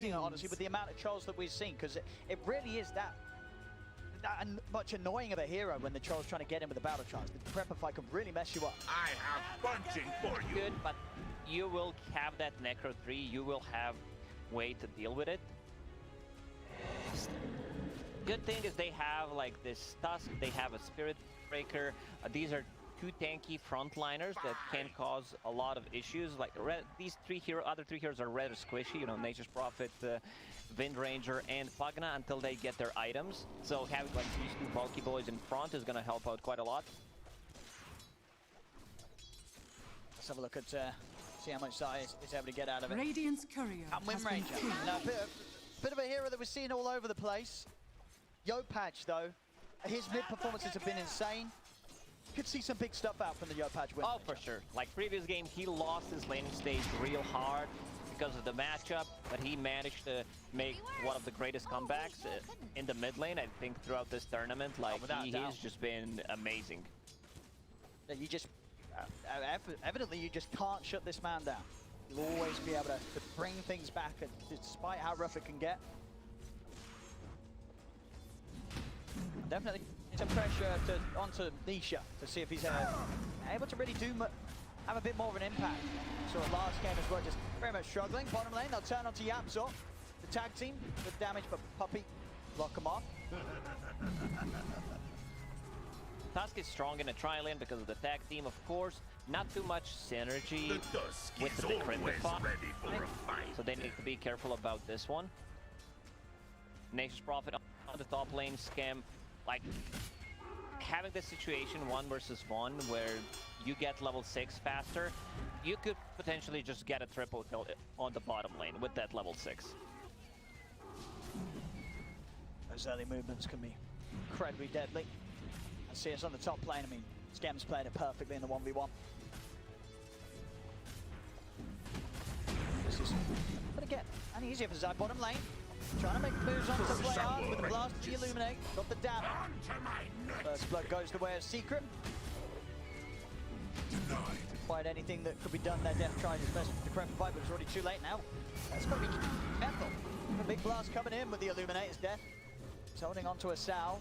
honestly, with the amount of trolls that we've seen, because it really is that much annoying of a hero when the troll's trying to get in with the battle charge. The prepper fight can really mess you up. I have bunching for you. Good, but you will have that Necro 3. You will have way to deal with it. Good thing is they have like this Tusk. They have a Spirit Breaker. These are two tanky frontliners that can cause a lot of issues. Like these other three heroes are rather squishy. You know, Nature's Prophet, Wind Ranger, and Pugna until they get their items. So having like these two bulky boys in front is gonna help out quite a lot. Let's have a look at see how much size is able to get out of it. Radiant's courier and Wind Ranger. Now, bit of a hero that we're seeing all over the place. Yopaj though, his mid performances have been insane. Could see some big stuff out from the Yopaj win. Oh, for sure. Like previous game, he lost his laning stage real hard because of the matchup, but he managed to make one of the greatest comebacks in the mid lane, I think, throughout this tournament. Like, he's just been amazing. You just, evidently, you just can't shut this man down. You'll always be able to bring things back, despite how rough it can get. Definitely some pressure onto Nisha to see if he's able to really have a bit more of an impact. So last game as well, just very much struggling. Bottom lane, they'll turn onto YapzOr. The tag team with damage, but Puppey block him off. Tusk is strong in a tri-lane because of the tag team, of course. Not too much synergy with the decrypted fight. So they need to be careful about this one. Nature's Prophet on the top lane, Skem. Like, having this situation 1 versus 1 where you get level 6 faster, you could potentially just get a triple kill on the bottom lane with that level 6. Those early movements can be incredibly deadly. I see us on the top lane. I mean, Skem's played it perfectly in the 1v1. This is, but again, uneasier for Zai. Bottom lane, trying to make moves onto PlayHard with the blast of the Illuminate. Got the dab. First blood goes the way of Secret. Quite anything that could be done there. Deth tried his best with the Decrepit fight, but it's already too late now. That's going to be Ethel. A big blast coming in with the Illuminator's Deth. He's holding onto a Sal.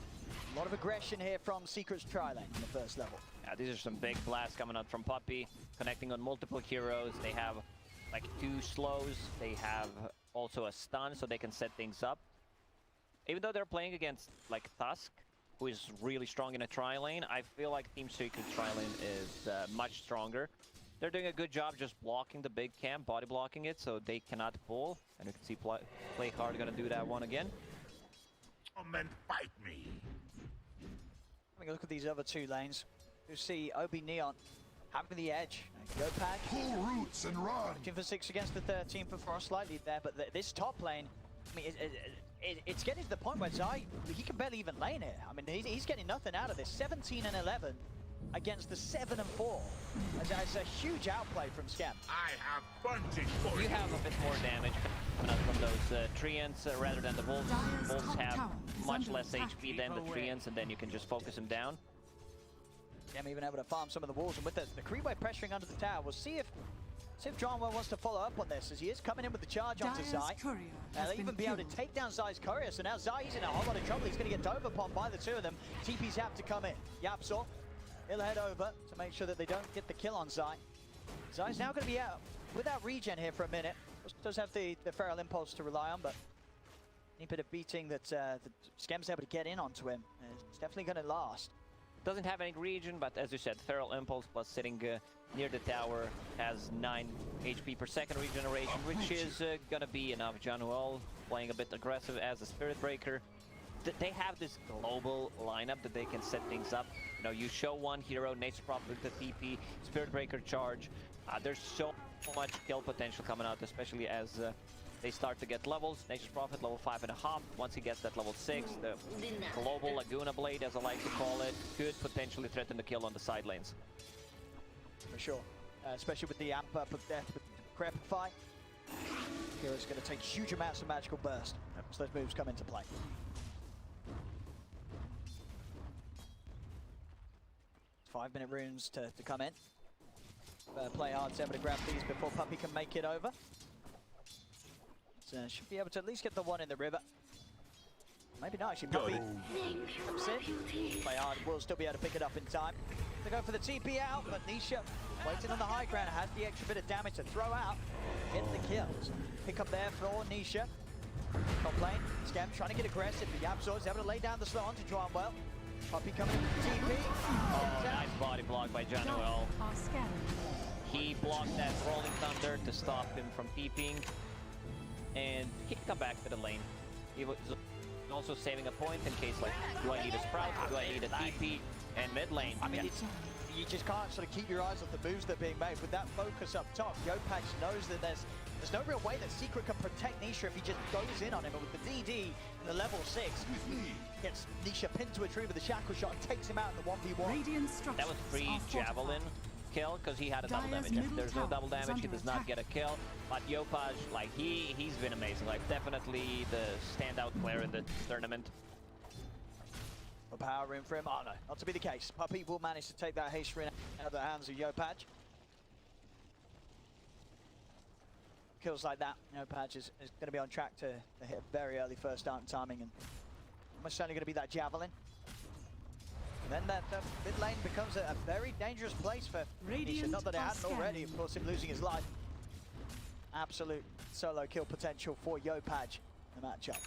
A lot of aggression here from Secret's tri-lane in the first level. Yeah, these are some big blasts coming out from Puppey, connecting on multiple heroes. They have like 2 slows. They have also a stun, so they can set things up. Even though they're playing against like Tusk, who is really strong in a tri-lane, I feel like Team Secret's tri-lane is much stronger. They're doing a good job just blocking the big camp, body blocking it, so they cannot pull. And you can see PlayHard gonna do that one again. Come and fight me. Having a look at these other 2 lanes, you see Obi Neon having the edge. Yopaj. Pull roots and run. 13 for 6 against the 13 for Frost, slightly there, but this top lane, I mean, it's getting to the point where Zai, he can barely even lane here. I mean, he's getting nothing out of this. 17 and 11 against the 7 and 4. It's a huge outplay from Skem. I have bunching for you. You have a bit more damage coming out from those Treants rather than the Wolves. Wolves have much less HP than the Treants, and then you can just focus them down. Skem even able to farm some of the walls, and with the creep wave pressuring under the tower, we'll see if Jaunuel wants to follow up on this, as he is coming in with the charge onto Zai. They'll even be able to take down Zai's courier, so now Zai's in a whole lot of trouble. He's going to get dove upon by the 2 of them. TP's have to come in. YapzOr, he'll head over to make sure that they don't get the kill on Zai. Zai's now going to be out without regen here for a minute. Does have the Feral Impulse to rely on, but any bit of beating that Skem's able to get in onto him, it's definitely going to last. Doesn't have any regen, but as you said, Feral Impulse plus sitting near the tower has 9 HP per second regeneration, which is gonna be enough. Jaunuel playing a bit aggressive as a Spirit Breaker. They have this global lineup that they can set things up. You know, you show one hero, Nature's Prophet with the TP, Spirit Breaker charge. There's so much kill potential coming out, especially as they start to get levels. Nature's Prophet level 5.5. Once he gets that level 6, the global Laguna Blade, as I like to call it, could potentially threaten the kill on the side lanes. For sure, especially with the amp up of Deth with the Decrepit fight. Hero's going to take huge amounts of magical burst as those moves come into play. 5-minute runes to come in. PlayHard's able to grab these before Puppey can make it over. should be able to at least get the one in the river. Maybe not, actually. Puppey comes in. PlayHard will still be able to pick it up in time. They go for the TP out, but Nisha waiting on the high ground, has the extra bit of damage to throw out. Get the kills. Pick up there for Nisha. Top lane, Skem trying to get aggressive, but YapzOr is able to lay down the slow onto Jaunuel. Puppey coming in with the TP. Oh, nice body block by Jaunuel. He blocked that Rolling Thunder to stop him from TPing. And he can come back to the lane. He was also saving a point in case, like, do I need a Sprout, do I need a TP, and mid lane. I mean, you just can't sort of keep your eyes off the moves that are being made. With that focus up top, Yopaj knows that there's no real way that Secret can protect Nisha if he just goes in on him. But with the DD and the level 6, gets Nisha pinned to a tree with a shackle shot and takes him out in the 1v1. That was free Javelin kill because he had a double damage. If there's no double damage, he does not get a kill. But Yopaj, like, he's been amazing. Like, definitely the standout player in the tournament. A power in for him. Oh no, not to be the case. Puppey will manage to take that haste ring out of the hands of Yopaj. Kills like that, Yopaj is going to be on track to hit a very early first start and timing, and almost certainly going to be that Javelin. And then that mid lane becomes a very dangerous place for Nisha. Not that it hadn't already, of course, him losing his life. Absolute solo kill potential for Yopaj in the matchup.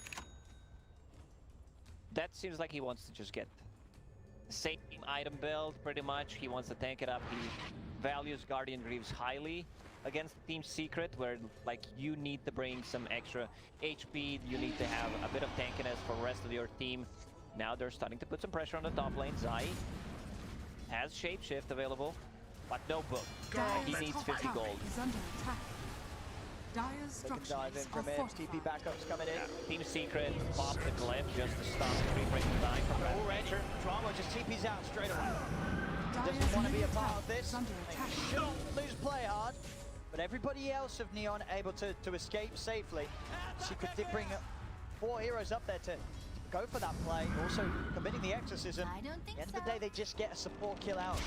That seems like he wants to just get the same item build, pretty much. He wants to tank it up. He values Guardian Greaves highly against Team Secret, where, like, you need to bring some extra HP. You need to have a bit of tankiness for the rest of your team. Now they're starting to put some pressure on the top lane. Zai has Shapeshift available, but no book. He needs 50 gold. They can dive in from it. TP backups coming in. Team Secret popped the glyph just to stop the free breaking dying from Red Ranger. Drama just TP's out straight away. Doesn't want to be a part of this. They shouldn't lose PlayHard, but everybody else of Neon able to escape safely. Secret did bring 4 heroes up there to go for that play, also committing the exorcism. At the end of the day, they just get a support kill out.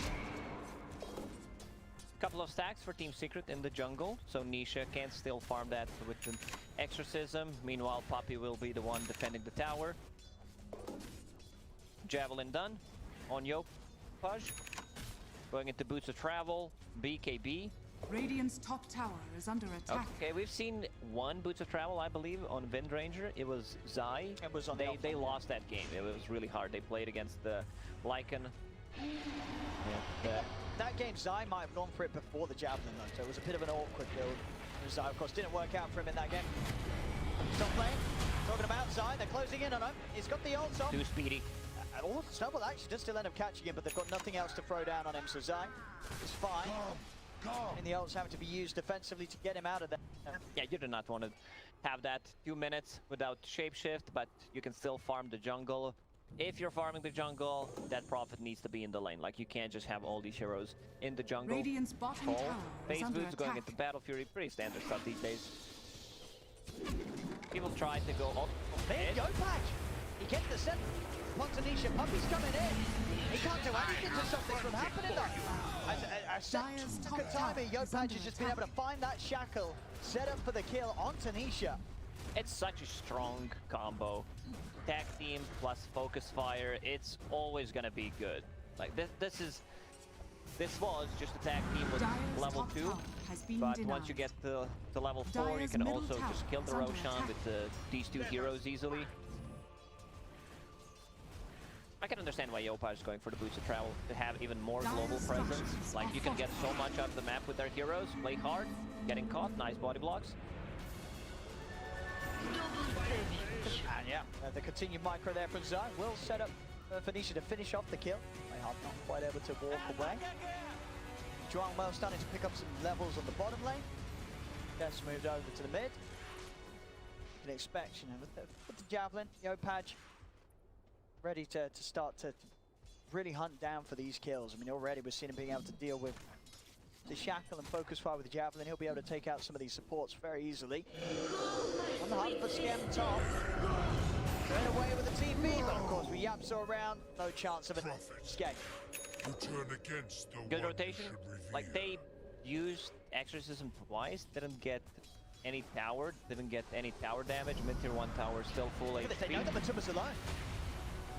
Couple of stacks for Team Secret in the jungle, so Nisha can still farm that with the exorcism. Meanwhile, Puppey will be the one defending the tower. Javelin done on Yopaj. Going into Boots of Travel, BKB. Radiant's top tower is under attack. Okay, we've seen one Boots of Travel, I believe, on Wind Ranger. It was Zai. It was on they lost that game. It was really hard. They played against the Lycan. That game, Zai might have gone for it before the Javelin though, so it was a bit of an awkward build. Zai, of course, didn't work out for him in that game. Stop playing. Talking about Zai, they're closing in on him. He's got the ult on. Too speedy. Snowball actually does still end up catching him, but they've got nothing else to throw down on him, so Zai is fine. And the ult's having to be used defensively to get him out of there. Yeah, you do not want to have that 2 minutes without Shapeshift, but you can still farm the jungle. If you're farming the jungle, that Prophet needs to be in the lane. Like, you can't just have all these heroes in the jungle. Radiant's bottom tower Phase boots going into Battle Fury, pretty standard stuff these days. People try to go off. There's Yopaj! He gets the set. Nisha, Puppey's coming in. He can't do anything to stop this from happening though. Good timing. Yopaj has just been able to find that shackle, set up for the kill onto Nisha. It's such a strong combo. Tag team plus focus fire, it's always gonna be good. Like, this was just a tag team with level 2, but once you get to level 4, you can also just kill the Roshan with these 2 heroes easily. I can understand why Yopaj is going for the Boots of Travel, to have even more global presence. Like, you can get so much out of the map with their heroes, play hard, getting caught, nice body blocks. And yeah, the continued micro there from Zai will set up for Nisha to finish off the kill. PlayHard not quite able to walk away. Jaunuel starting to pick up some levels on the bottom lane. Deth moved over to the mid. You can expect, you know, with the Javelin, Yopaj ready to start to really hunt down for these kills. I mean, already we're seeing him being able to deal with the shackle and focus fire with the Javelin. He'll be able to take out some of these supports very easily. On the hunt for Skem top. Straight away with the TP, but of course with YapzOr around, no chance of an escape. Good rotation. Like, they used exorcism twice, didn't get any tower, didn't get any tower damage. Mid-tier 1 tower still full Look at this, they know HP. that Matumba's alone.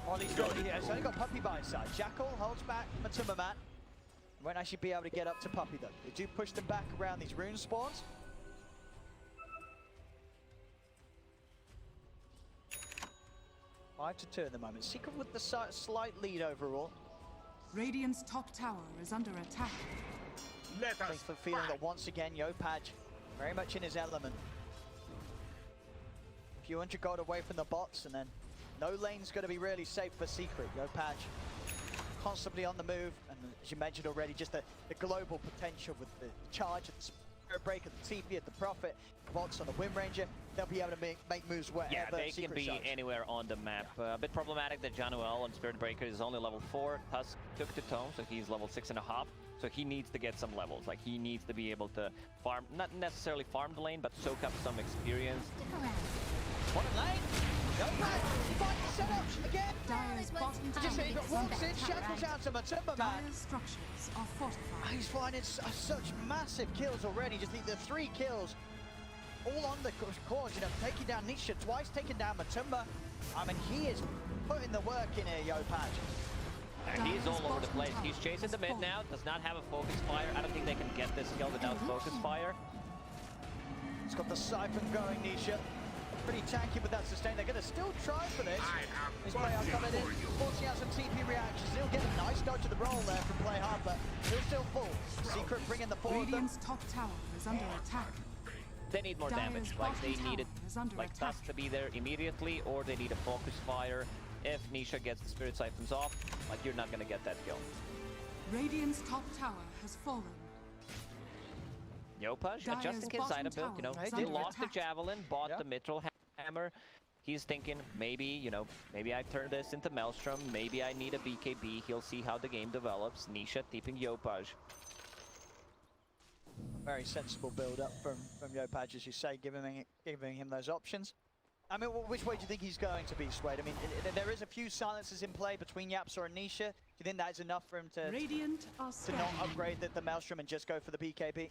Or at least he's only got Puppey by his side. Jackal holds back MATUMBAMAN. Won't actually be able to get up to Puppey though. They do push them back around these rune spawns. Five to 2 at the moment. Secret with the slight lead overall. Radiant's top tower is under attack. Let us Thanks for feeling fight. that once again, Yopaj very much in his element. A few hundred gold away from the bots, and then no lane's going to be really safe for Secret. Yopaj constantly on the move, and as you mentioned already, just the global potential with the charge at the Spirit Breaker, the TP at the Prophet, bots on the Wind Ranger, they'll be able to make moves wherever Yeah, they Secret can be shows. anywhere on the map. A bit problematic that Jaunuel on Spirit Breaker is only level 4. Tusk took the tome, so he's level 6.5. So he needs to get some levels. Like, he needs to be able to farm, not necessarily farm the lane, but soak up some experience. One in lane. Yopaj, he finds the setup again. Dire's bottom Just tower he is walks under in, attack. shackles down to MATUMBAMAN. Dire's structures are fortified. He's finding such massive kills already. Just the 3 kills, all on the cause. You know, taking down Nisha twice, taking down Matumba. I mean, he is putting the work in here, Yopaj. And he's all over the place. He's chasing the mid now. Does not have a focus fire. I don't think they can get this kill without focus fire. He's got the siphon going, Nisha. Pretty tanky with that sustain. They're going to still try for this. I have This PlayHard coming in, for you. forcing out some TP reactions. He'll get a nice dodge of the roll there from PlayHard, but he'll still full. Secret bringing the forward. Radiant's top tower is under attack. They need more damage. Dire's Like, they bottom need it, tower is under like, attack. Tusk to be there immediately, or they need a focus fire. If Nisha gets the Spirit Siphons off, like, you're not gonna get that kill. Radiant's top tower has fallen. Yopaj Dire's adjusting his bottom item build, you know, tower is he under lost the attack. Javelin, bought Yeah. the Mithril Hammer. He's thinking, maybe, you know, maybe I turn this into Maelstrom, maybe I need a BKB, he'll see how the game develops. Nisha tipping Yopaj. Very sensible build-up from Yopaj, as you say, giving him those options. I mean, which way do you think he's going to be swayed? I mean, there is a few silences in play between YapzOr and Nisha. Do you think that is enough for him to Radiant are not scanning. upgrade the Maelstrom and just go for the BKB?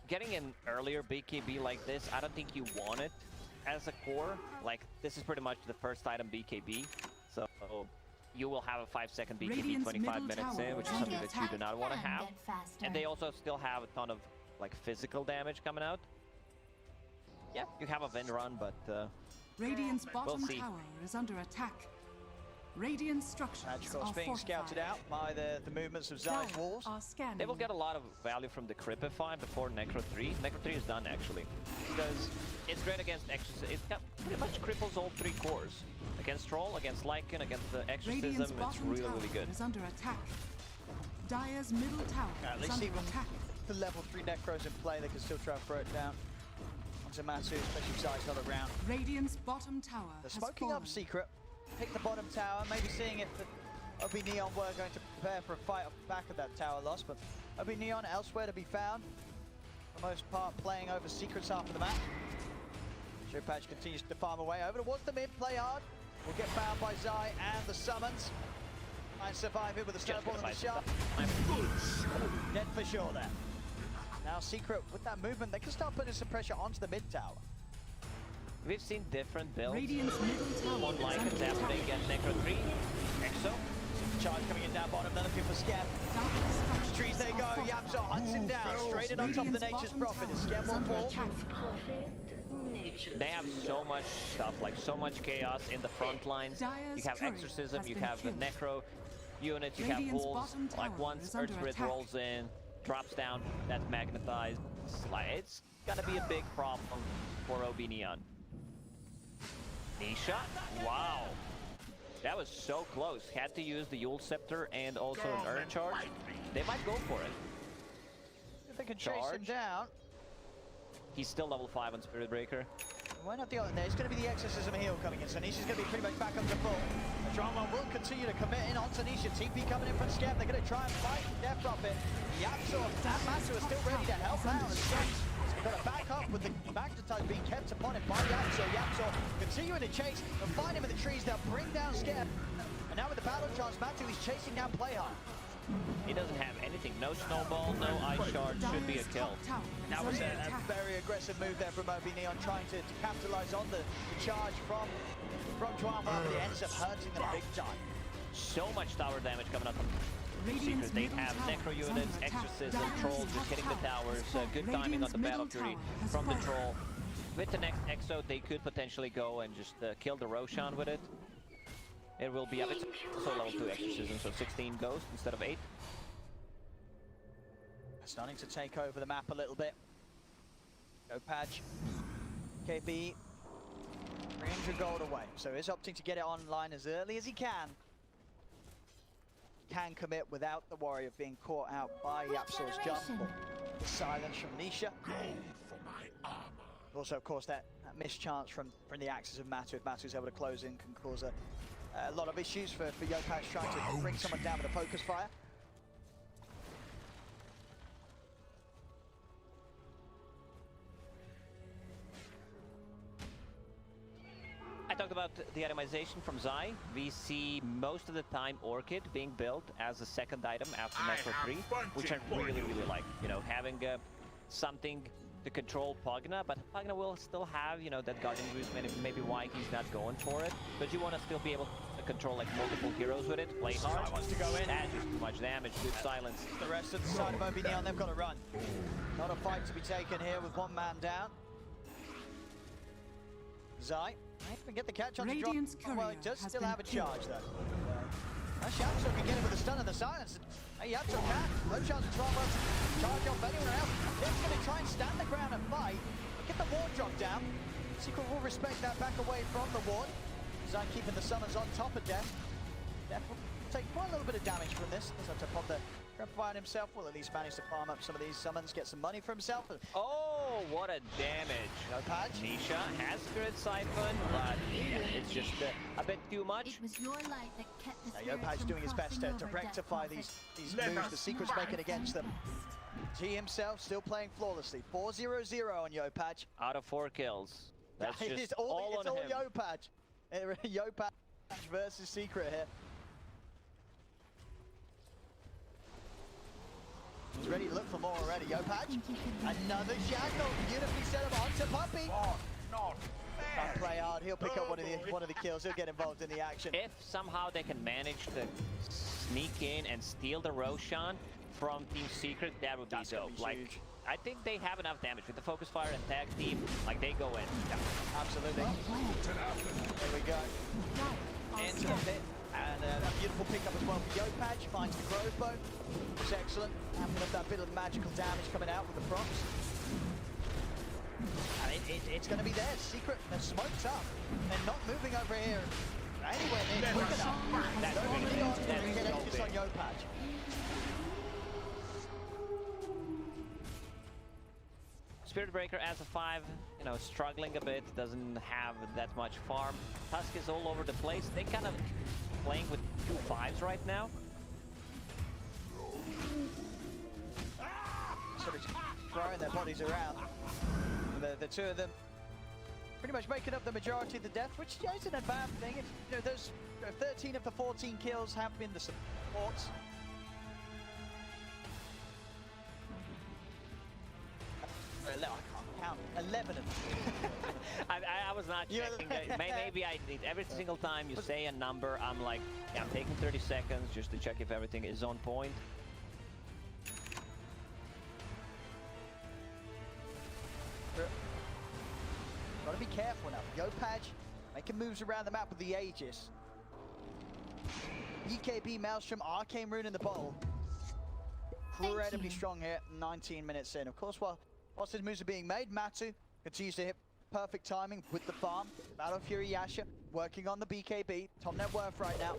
Getting an earlier BKB like this, I don't think you want it as a core. Like, this is pretty much the first item BKB, so you will have a 5-second BKB Radiant's 25 middle minutes tower in, which is is something under that you do not want to have. And they also still have a ton of, like, physical damage coming out. Yeah, you have a Vin run, but Radiant's bottom see. tower is under attack. Radiant structures Magical's are being fortified. scouted out by the movements of Zai's Dire walls. are scanning. they will get a lot of value from the Cripify before Necro 3. Necro 3 is done, actually, because it's great against Exorcism. It pretty much cripples all 3 cores. Against Troll, against Lycan, against the Exorcism, Radiant's it's bottom really, tower really good. is under attack. Dire's middle tower At is least under even attack. the level 3 Necros in play, they can still try and throw it down. Onto Matu, especially if Zai's not around. Radiant's bottom tower They're has smoking fallen. up Secret. Pick the bottom tower, maybe seeing if Obi Neon were going to prepare for a fight off the back of that tower loss, but Obi Neon elsewhere to be found. For the most part, playing over Secret's half of the map. Yopaj continues to farm away over towards the mid, PlayHard. Will get found by Zai and the summons. And survive it with a snowball and the shot. Dead for sure there. Now Secret, with that movement, they can start putting some pressure onto the mid tower. We've seen different builds. Radiant's middle tower One is like under it's after attack. they get Necro 3. Exo. Charge coming in down bottom, they're looking for Skem. Dire's structures Trees they go, are fortified. YapzOr hunts him down, straight in on top of the Radiant's Nature's bottom Prophet. tower Is Skem is will under fall? attack. They have so much stuff, like so much chaos in the front lines. Dire's You have courier Exorcism, has you been have the killed. Necro units, you have Radiant's Wolves. bottom Like tower once is under Earth's Wraith attack. rolls in, drops down, that's magnetized. Like, it's gonna be a big problem for OB Neon. Nisha? Wow. That was so close. Had to use the Yule Scepter and also an Earth Charge. They might go for it. If they can chase him Charge. down, He's still level 5 on Spirit Breaker. why not the other? There's going to be the Exorcism heal coming in, so Nisha's going to be pretty much back up to full. Jaunuel will continue to commit in onto Nisha. TP coming in from Skem. They're going to try and fight Deth Prophet. YapzOr and Matu are still ready to help out. And Skem's going to back up with the magnetize being kept upon him by YapzOr. YapzOr continuing to chase and find him in the trees. They'll bring down Skem. And now with the battle chance, Matu is chasing down PlayHard. He doesn't have anything. No snowball, no ice shard. Should be a kill. That was a very aggressive move there from Moby Neon, trying to capitalize on the charge from Jaunuel, but it ends up hurting them big time. So much tower damage coming up from Secret. They have necro units, exorcism, troll just hitting the towers. Good timing on the battle fury from the troll. With the next exo, they could potentially go and just kill the Roshan with it. It will be up. It's also level 2 exorcism, so 16 ghost instead of 8. Starting to take over the map a little bit. Yopaj, KB, 300 gold away. So he's opting to get it online as early as he can. Can commit without the worry of being caught out by YapzOr's jump. The silence from Nisha. Also, of course, that missed chance from the axes of Matu. If Matu's able to close in, can cause a lot of issues for Yopaj trying to bring someone down with a focus fire. I talked about the itemization from Zai. We see most of the time Orchid being built as a second item after Necro 3, which I really like. You know, having something to control Pugna, but Pugna will still have, you know, that Guardian boost, maybe why he's not going for it. But you want to still be able to control like multiple heroes with it. PlayHard wants to go in. That's just too much damage. Good silence. The rest of the side of Moby Neon, they've got to run. Not a fight to be taken here with one man down. Zai, I even get the catch on the drop. Well, it does still have a charge though. YapzOr can get it with a stun of the silence. Hey, YapzOr can. No chance of Jaunuel to charge off anyone else. They're going to try and stand the ground and fight. Get the ward drop down. Secret will respect that back away from the ward. Zai keeping the summons on top of Deth. Deth will take quite a little bit of damage from this. He's have to pop the Grandfather himself. Will at least manage to farm up some of these summons, get some money for himself. Oh, what a damage. Yopaj. Nisha has Spirit Siphon, but it's just a bit too much. It was your light that kept the Yopaj doing his best to rectify these moves the Secret's making against them. He himself still playing flawlessly. 4-0-0 on Yopaj. Out of 4 kills. That's just it's all on him. Yopaj. Yopaj versus Secret here. He's ready to look for more already. Yopaj, another shackle, beautifully set up onto Puppey. Oh, not Can't play hard. He'll pick up one of the kills. He'll get involved in the action. If somehow they can manage to sneak in and steal the Roshan from Team Secret, that would be dope. Like, huge. I think they have enough damage with the focus fire and tag team. Like, they go in. Yeah, absolutely. There we go. Into the pit. And a beautiful pickup as well for Yopaj. Finds the Grove Bow. It's excellent. And with that bit of magical damage coming out with the procs. And it's going to be there. Secret, they're smoked up. They're not moving over here anywhere near quick enough. That's Don't really really big. That is get so emphasis big. on Yopaj. Spirit Breaker as a 5, you know, struggling a bit, doesn't have that much farm. Tusk is all over the place. They kind of playing with 2 5s right now. Sort of throwing their bodies around. The two of them pretty much making up the majority of the death, which isn't a bad thing. If, you know, those 13 of the 14 kills have been the supports. I can't count. 11 of them. I was not checking. Maybe I did. Every single time you say a number, I'm like, yeah, I'm taking 30 seconds just to check if everything is on point. Gotta be careful now. Yopaj making moves around the map with the Aegis. EKB, Maelstrom, Arcane Rune in the bowl. Incredibly strong here, 19 minutes in. Of course, whilst his moves are being made, Matu continues to hit perfect timing with the farm. Battle Fury Yasha working on the BKB. Top net worth right now.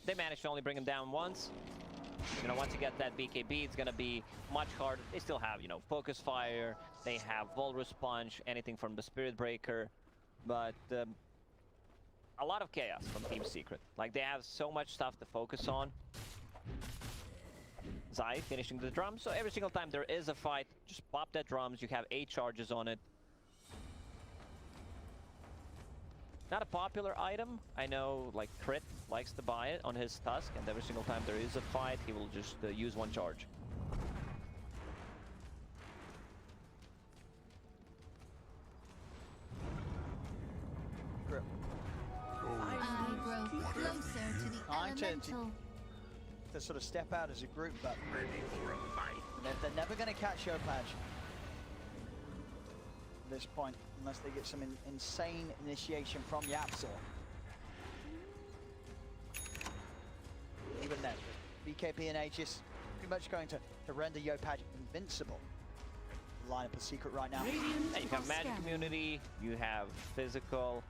They managed to only bring him down once. You know, once you get that BKB, it's gonna be much harder. They still have, you know, Focus Fire, they have Walrus Punch, anything from the Spirit Breaker, but a lot of chaos from Team Secret. Like, they have so much stuff to focus on. Zai finishing the drums, so every single time there is a fight, just pop that drums, you have 8 charges on it. Not a popular item. I know, like, Crit likes to buy it on his Tusk, and every single time there is a fight, he will just use one charge. I grow closer to the elemental. To sort of step out as a group, but Ready for a fight. they're never going to catch Yopaj at this point, unless they get some insane initiation from YapzOr. Even then, BKB and Aegis pretty much going to render Yopaj invincible. Line up a secret right now. Yeah, you have magic immunity, you have physical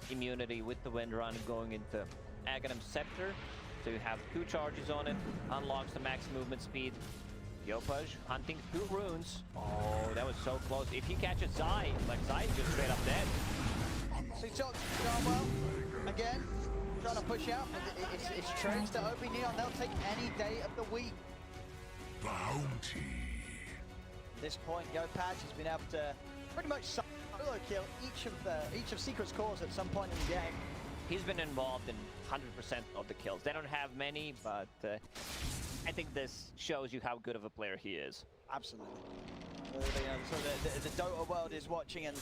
immunity with the Wind Run going into Aghanim's Scepter. So you have 2 charges on it, unlocks the max movement speed. Yopaj hunting 2 runes. Oh, that was so close. If he catches Zai, like Zai is just straight up dead. So he talks to Jaunuel again, trying to push out. It's trades to OP Neon. They'll take any day of the week. Bounty. At this point, Yopaj has been able to pretty much solo kill each of Secret's cores at some point in the game. He's been involved in 100% of the kills. They don't have many, but I think this shows you how good of a player he is. Absolutely. So the DotA world is watching, and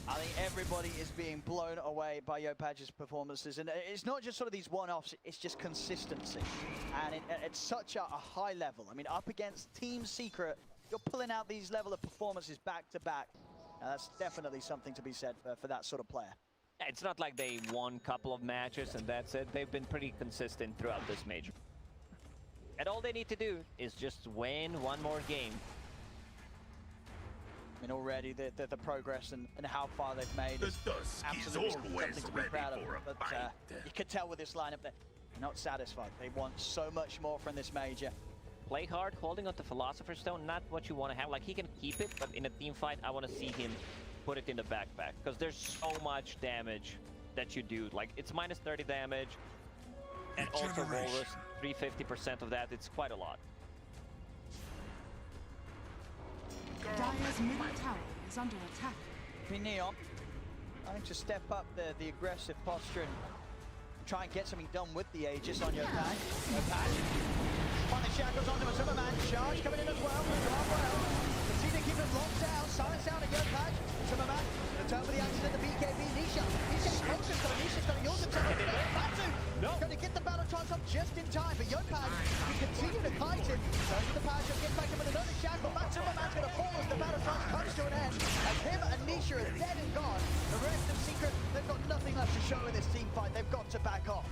I think everybody is being blown away by Yopaj's performances. And it's not just sort of these one-offs, it's just consistency. And it's such a high level. I mean, up against Team Secret, you're pulling out these level of performances back to back. Now, that's definitely something to be said for that sort of player. It's not like they won a couple of matches and that's it. They've been pretty consistent throughout this major. And all they need to do is just win one more game. I mean, already the progress and how far they've made is absolutely something to be proud of. But you could tell with this lineup that they're not satisfied. They want so much more from this major. PlayHard holding onto Philosopher's Stone, not what you want to have. Like, he can keep it, but in a team fight, I want to see him put it in the backpack, because there's so much damage that you do. Like, it's minus 30 damage, and also Walrus, 350% of that. It's quite a lot. Dire's middle tower is under attack. Neon, I think to step up the aggressive posture and try and get something done with the Aegis on Yopaj. Finally shackles onto MATUMBAMAN. Charge coming in as well. Continue to keep him locked down. Silence down to Yopaj. MATUMBAMAN return with the action in the BKB. Nisha. He's getting closer, so Nisha's going to use himself. Going to get the battle trance up just in time, but Yopaj will continue to fight him. Turns the power shot, gets back in with another shackle. MATUMBAMAN's going to fall as the battle trance comes to an end. As him and Nisha are dead and gone. The rest of Secret, they've got nothing left to show in this team fight. They've got to back off.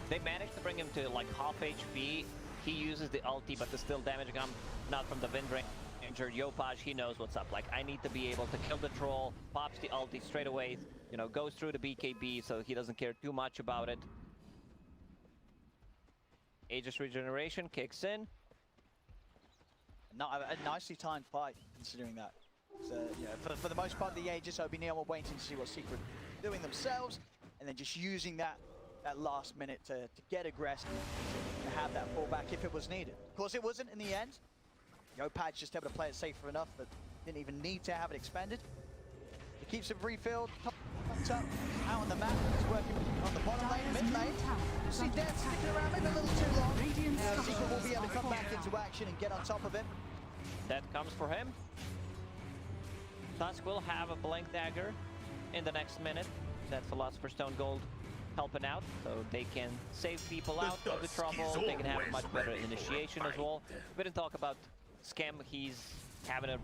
They managed to bring him to like half HP. He uses the ulti, but there's still damage come not from the Wind Ranger. Yopaj, he knows what's up. Like, I need to be able to kill the troll, pops the ulti straight away, you know, goes through the BKB, so he doesn't care too much about it. Aegis regeneration kicks in. Not a nicely timed fight, considering that. So, yeah, for the most part, the Aegis, OP Neon were waiting to see what Secret were doing themselves, and then just using that last minute to get aggressive and have that fallback if it was needed. Of course, it wasn't in the end. Yopaj just able to play it safer enough that didn't even need to have it expended. He keeps it refilled, popped up, out on the map. He's working on the bottom lane, mid lane. You see Deth sticking around maybe a little too long. Secret will be able to come back into action and get on top of him. That comes for him. Tusk will have a blank dagger in the next minute. That Philosopher's Stone gold helping out, so they can save people out of the trouble. They can have a much better initiation as well. We didn't talk about Skem. He's having a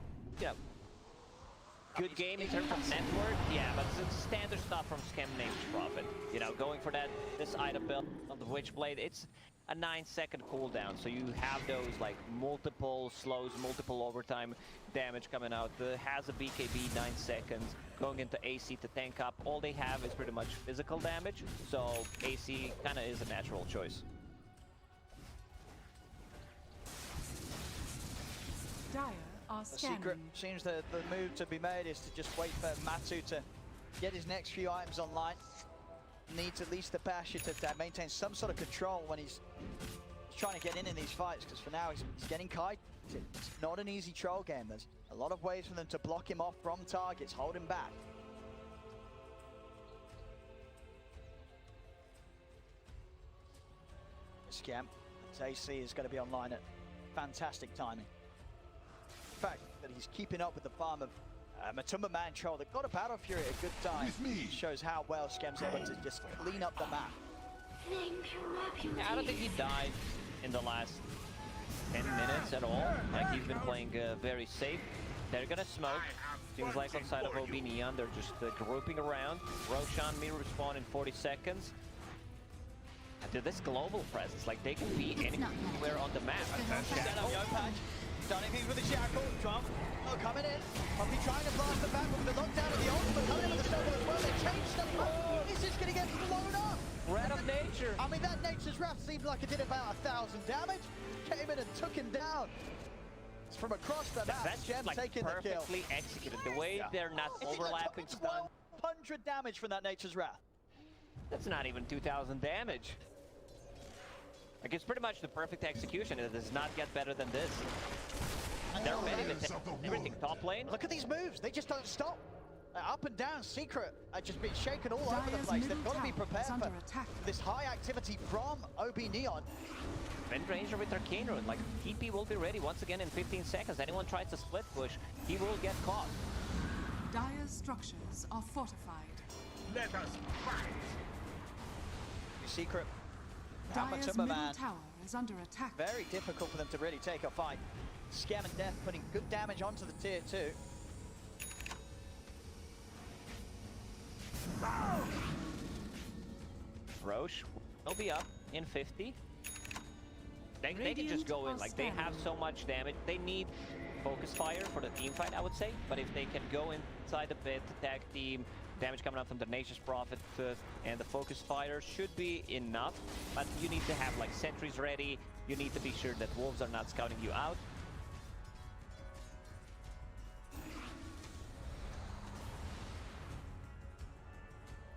good game in terms of network. Yeah, but it's standard stuff from Skem named Prophet. You know, going for this item build on the Witchblade, it's a 9-second cooldown, so you have those like multiple slows, multiple overtime damage coming out. Has a BKB 9 seconds, going into AC to tank up. All they have is pretty much physical damage, so AC kind of is a natural choice. Dire are scanning. Secret seems the move to be made is to just wait for Matu to get his next few items online. Needs at least the Basher to maintain some sort of control when he's trying to get in these fights, because for now he's getting kited. It's not an easy troll game. There's a lot of ways for them to block him off from targets, hold him back. Skem. His AC is going to be online at fantastic timing. The fact that he's keeping up with the farm of MATUMBAMAN troll that got a Battle Fury at a good time shows how well Skem's able to just clean up the map. Yeah, I don't think he died in the last 10 minutes at all. Like, he's been playing very safe. They're gonna smoke. Seems like on side of OB Neon, they're just grouping around. Roshan may respawn in 40 seconds. And to this global presence, like, they can be anywhere on the map. Set up Yopaj. Stunning things with the shackle. Trump coming in. Puppey trying to blast the back with the lockdown of the ultimate coming in with the snowball as well. They changed stuff. Is this going to get blown up? Red of Nature. I mean, that Nature's Wrath seemed like it did about 1,000 damage. Came in and took him down. It's from across the map. That's Skem like taking the kill. perfectly executed. The way they're not overlapping stun. 1,200 damage from that Nature's Wrath. That's not even 2,000 damage. Like, it's pretty much the perfect execution. It does not get better than this. They're ready with everything top lane. Look at these moves. They just don't stop. Up and down, Secret just been shaken all over the place. They've got to be prepared for this high activity from OB Neon. Vent Ranger with Arcane Rune. Like, TP will be ready once again in 15 seconds. Anyone tries to split push, he will get caught. Dire's structures are fortified. Let us fight. Secret. Dire's middle tower is under attack. Very difficult for them to really take a fight. Skem and Deth putting good damage onto the tier 2. Roche will be up in 50. They can just go in, like, they have so much damage. They need focus fire for the team fight, I would say. But if they can go inside the pit, tag team, damage coming out from the Nature's Prophet, and the focus fire should be enough. But you need to have, like, sentries ready. You need to be sure that wolves are not scouting you out.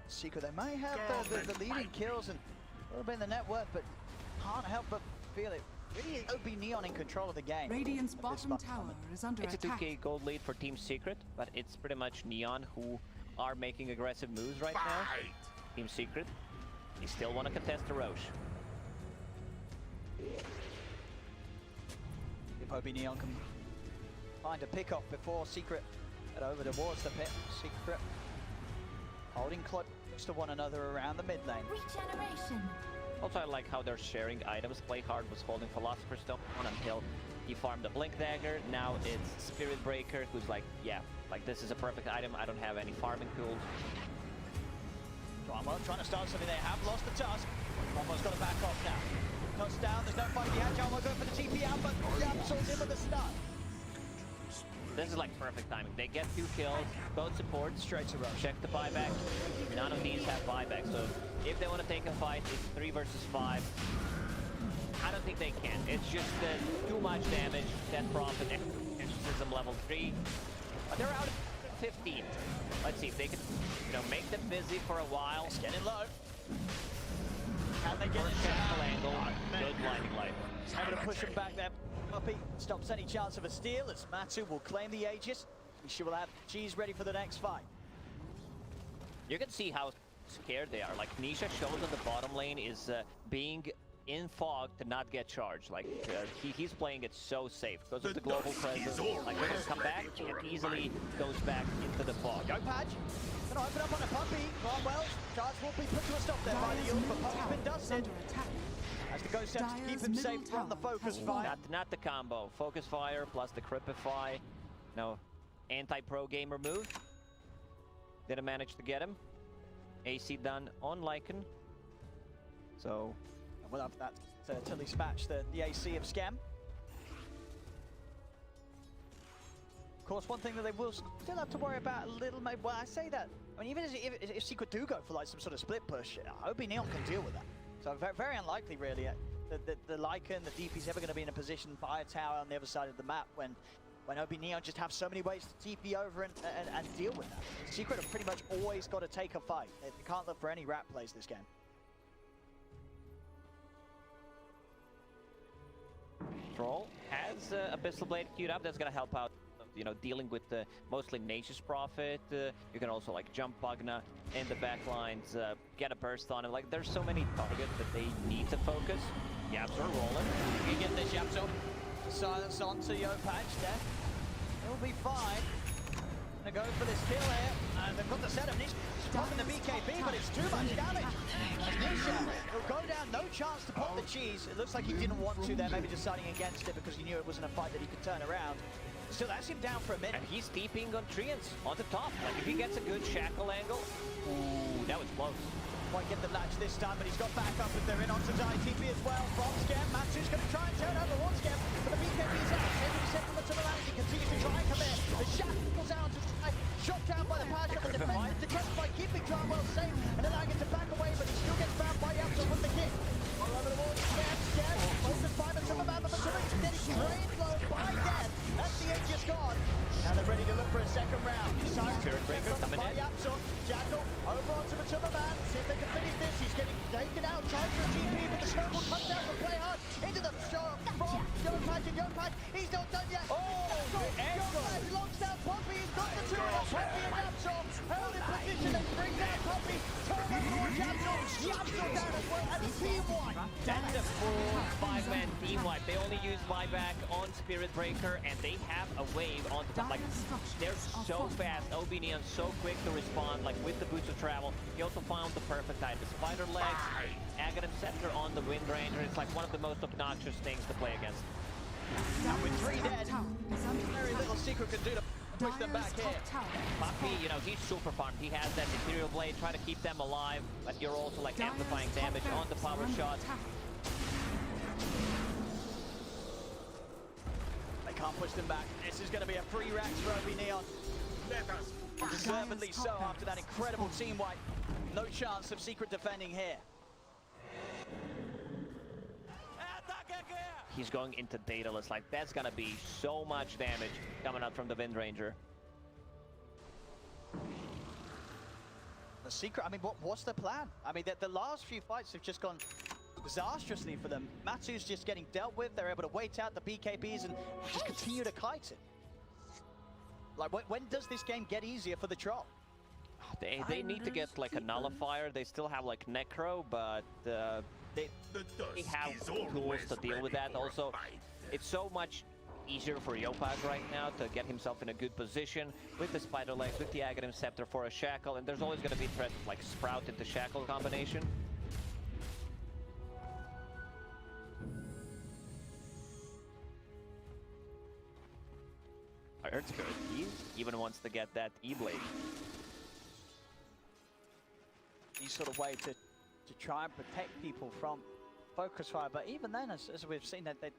Secret, they may have the leading kills and a little bit in the network, but can't help but feel it. Really OB Neon in control of the game. Radiant's bottom tower is under It's attack. a 2k gold lead for Team Secret, but it's pretty much Neon who are making aggressive moves right now. Team Secret, they still want to contest the Roche. If OB Neon can find a pick-off before Secret head over towards the pit. Secret holding close to one another around the mid lane. Regeneration. Also, I like how they're sharing items. PlayHard was holding Philosopher's Stone until he farmed the Blink Dagger. Now it's Spirit Breaker, who's like, yeah, like, this is a perfect item. I don't have any farming tools. Jaunuel trying to start something. They have lost the task. Almost got to back off now. Touchdown, there's no fight yet. Jaunuel going for the TP out, but YapzOr's in with the stun. This is like perfect timing. They get 2 kills, both supports. Straight to Roche. Check the buyback. None of these have buyback, so if they want to take a fight, it's 3 versus 5. I don't think they can. It's just too much damage. Death Prophet, Exorcism level 3. But they're out at 15. Let's see if they can, you know, make them busy for a while. It's getting low. Can they get it Tactical angle. Good blinding light. Able to push him back there. Puppey stops any chance of a steal as Matu will claim the Aegis. She will have G's ready for the next fight. You can see how scared they are. Like, Nisha shows on the bottom lane is being in fog to not get charged. Like, he's playing it so safe because of the global presence. Like, when they come back, it easily goes back into the fog. Yopaj gonna open up on a Puppey. Well, charge will be put to a stop there by the Ult, but Puppey's been dusted. As the Ghost steps to keep him safe from the focus fire. Not the combo. Focus fire plus the Cripify. No, anti-pro gamer move. Didn't manage to get him. AC done on Lycan. So we'll have that to dispatch the AC of Skem. Of course, one thing that they will still have to worry about a little, maybe, well, I say that, I mean, even if Secret do go for like some sort of split push, OB Neon can deal with that. So very, very unlikely, really, the Lycan, the DP's ever going to be in a position by a tower on the other side of the map when OB Neon just have so many ways to TP over and deal with that. Secret have pretty much always got to take a fight. They can't look for any rat plays this game. Troll has Abyssal Blade queued up. That's going to help out, you know, dealing with mostly Nature's Prophet. You can also, like, jump Pugna in the back lines, get a burst on him. Like, there's so many targets that they need to focus. YapzOr rolling. You get this YapzOr. Silence onto Yopaj. Deth. He'll be fine. Gonna go for this kill here. And they've got the setup. Nisha popping the BKB, but it's too much damage. As Nisha will go down, no chance to pop the cheese. It looks like he didn't want to there, maybe deciding against it because he knew it wasn't a fight that he could turn around. Still, that's him down for a minute. And he's TPing on Treants on the top. Like if he gets a good shackle angle, ooh, that was close. Won't get the latch this time, but he's got backup if they're in onto TP as well. From Skem, Matsu's going to try and turn over one Skem, but the BKB's out. Taking a step from the MATUMBAMAN, he continues to try and come in. The shackles out to shot down by the power shot, but defends the defense by keeping Jaunuel safe and allowing him to back away, but he still gets found by YapzOr with the kick. All over the wall, Skem, focused by MATUMBAMAN, but MATUMBAMAN's getting drained low by Deth. That's the edge just gone. Now they're ready to look for a second round. Spirit breaker coming in. YapzOr, Jackal over onto MATUMBAMAN. See if they can finish this. He's getting taken out, trying for a TP, but the snowball comes out from PlayHard into the shot from Yopaj, and Yopaj, he's not done yet. Yopaj locks down Puppey, he's got the two of Puppey and YapzOr held in position and bring down Puppey. Turn over towards YapzOr down as well, and a team wipe. That's a full 5-man team wipe. They only use buyback on Spirit Breaker, and they have a wave on the top. Like, they're so fast. OB Neon so quick to respond, like with the boots of travel. He also found the perfect time. The spider legs, Aghanim Scepter on the Wind Ranger. It's like one of the most obnoxious things to play against. Now with 3 dead, very little Secret can do to push them back here. Puppey, you know, he's super fun. He has that Ethereal Blade, trying to keep them alive, but you're also like amplifying damage on the power shot. They can't push them back. This is going to be a free racks for OB Neon. Let us fight. Deservedly so after that incredible team wipe. No chance of Secret defending here. He's going into Daedalus. Like, that's gonna be so much damage coming out from the Wind Ranger. The Secret, I mean, what's the plan? I mean, the last few fights have just gone disastrously for them. Matu's just getting dealt with. They're able to wait out the BKBs and just continue to kite it. Like, when does this game get easier for the Troll? They need to get like a nullifier. They still have like Necro, but they have tools to deal with that. Also, it's so much easier for Yopaj right now to get himself in a good position with the spider legs, with the Aghanim Scepter for a shackle, and there's always going to be threat like Sprout into shackle combination. It's good. He even wants to get that E-Blade. Any sort of way to try and protect people from focus fire, but even then, as we've seen, that they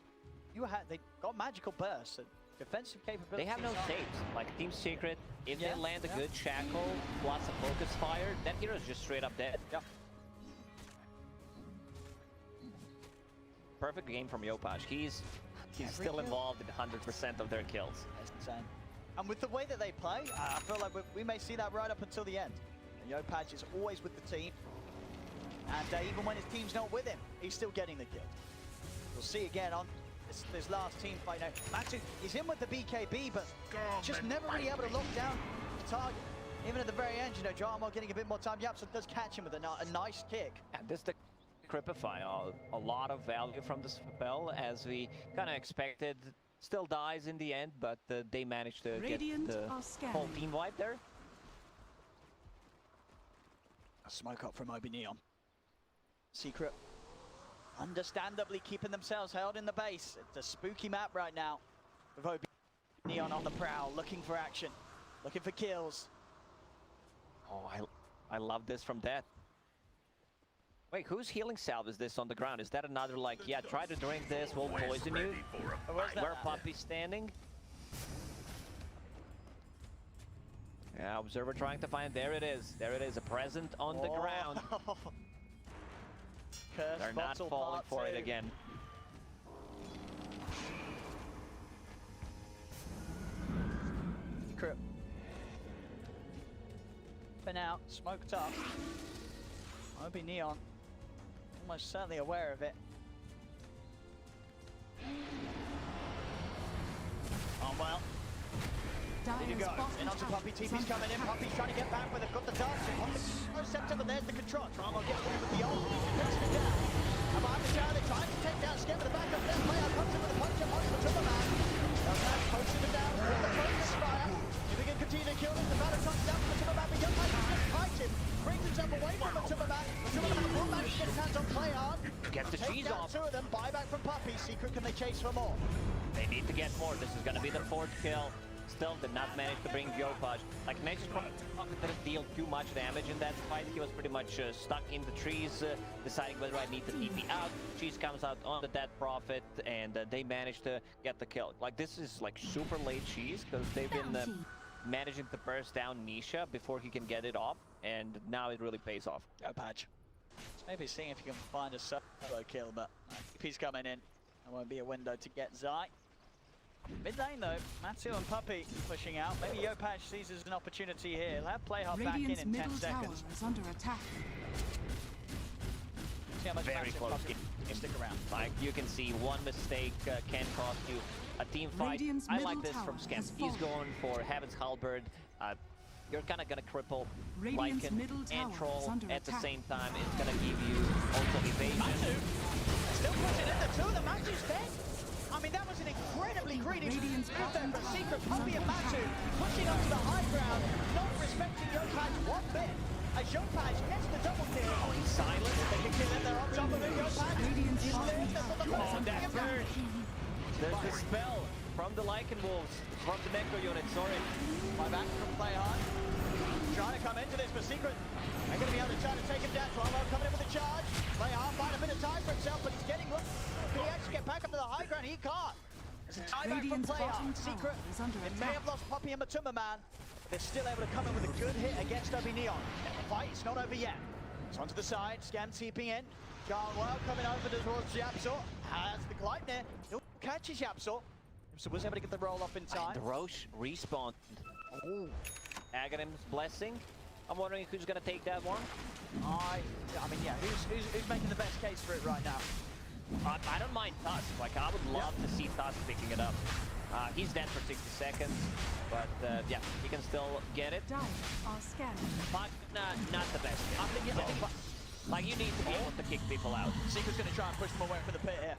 got magical bursts and defensive capabilities. They have no saves. Like Team Secret, if they land a good shackle plus a focus fire, that hero's just straight up dead. Yeah. Perfect game from Yopaj. He's still involved in 100% of their kills. That's insane. And with the way that they play, I feel like we may see that right up until the end. And Yopaj is always with the team. And even when his team's not with him, he's still getting the kill. We'll see again on this last team fight now. Matu, he's in with the BKB, but just never really able to lock down the target. Even at the very end, you know, Jaunuel getting a bit more time. YapzOr does catch him with a nice kick. And this the Cripify, a lot of value from this spell, as we kind of expected. Still dies in the end, but they managed to get the whole team wipe there. A smoke up from OB Neon. Secret, understandably keeping themselves held in the base. It's a spooky map right now, with OB Neon on the prowl, looking for action, looking for kills. Oh, I love this from Deth. Wait, whose healing salve is this on the ground? Is that another, like, yeah, try to drink this, we'll poison you? Where Puppey's standing? Yeah, Observer trying to find, there it is. There it is, a present on the ground. They're not falling for it again. Secret. Been out, smoked up. OB Neon, almost certainly aware of it. Oh well. There you go. In onto Puppey. TP's coming in. Puppey's trying to get back with it. Got the dart on the scepter, but there's the control. Jaunuel gets away with the ult. Puts it down. And behind the tower. They're trying to take down Skem at the back of Deth. PlayHard comes in with a punch and punch MATUMBAMAN. Yopaj posting him down with the focus fire. If he can continue to kill him, the battle comes down to MATUMBAMAN, but Yopaj just fights him. Brings himself away from MATUMBAMAN. MATUMBAMAN will manage to get his hands on PlayHard. Get the cheese down off. two of them, buyback from Puppey. Secret, can they chase for more? They need to get more. This is going to be the 4th kill. Still did not manage to bring Yopaj. Like, Nature's Prophet didn't deal too much damage in that fight. He was pretty much stuck in the trees, deciding whether I need to TP out. Cheese comes out on the Dead Prophet, and they managed to get the kill. Like, this is like super late Cheese, because they've been managing to burst down Nisha before he can get it off, and now it really pays off. Yopaj. Maybe seeing if he can find a solo kill, but if he's coming in, there won't be a window to get Zai. Mid lane though, Matu and Puppey pushing out. Maybe Yopaj seizes an opportunity here. He'll have PlayHard back in 10 seconds. Is under attack. See how much Very Matu close and Puppey game. stick around. Like, you can see one mistake can cost you a team fight. Radiant's I like middle this from tower Skem. has He's fallen. going for Heaven's Halberd. You're kind of going to cripple Radiant's Lycan middle tower and Troll is under at the attack. same time. It's going to give you also evasion. Matu still pushing in the two. The Matu's dead. I mean, that was an incredibly greedy move there for Secret. Puppey and Matu pushing up to the high ground, not respecting Yopaj one bit. As Yopaj gets the double kill. Oh, he's silent. They can kill him. They're on top of it. Yopaj Radiant's is bottom lit. That's on the Oh, first that kill. hurt. There's the spell from the Lycan Wolves, from the Necro unit, sorry. Buyback from PlayHard. Trying to come into this, but Secret they're going to be able to try to take him down. Jaunuel coming in with a charge. PlayHard find a bit of time for himself, but he's getting low. Can he actually get back up to the high ground? He can't. There's a tieback from Radiant's bottom PlayHard. tower Secret, is under they may attack. have lost Puppey and MATUMBAMAN, but they're still able to come in with a good hit against Neon. The fight is not over yet. It's onto the side, Skem TPing in. Jaunuel coming over towards YapzOr. Has the glide there. He'll catch his YapzOr. So was able to get the roll off in time. And Roche respawned. Oh. Aghanim's Blessing. I'm wondering who's going to take that one. I mean, yeah, who's making the best case for it right now? I don't mind Tusk. Like, I would love to see Tusk picking it up. He's dead for 60 seconds, but yeah, he can still get it. Deth are scanned. But not the best. I think Like, you need to be able to kick people out. Secret's going to try and push them away from the pit here.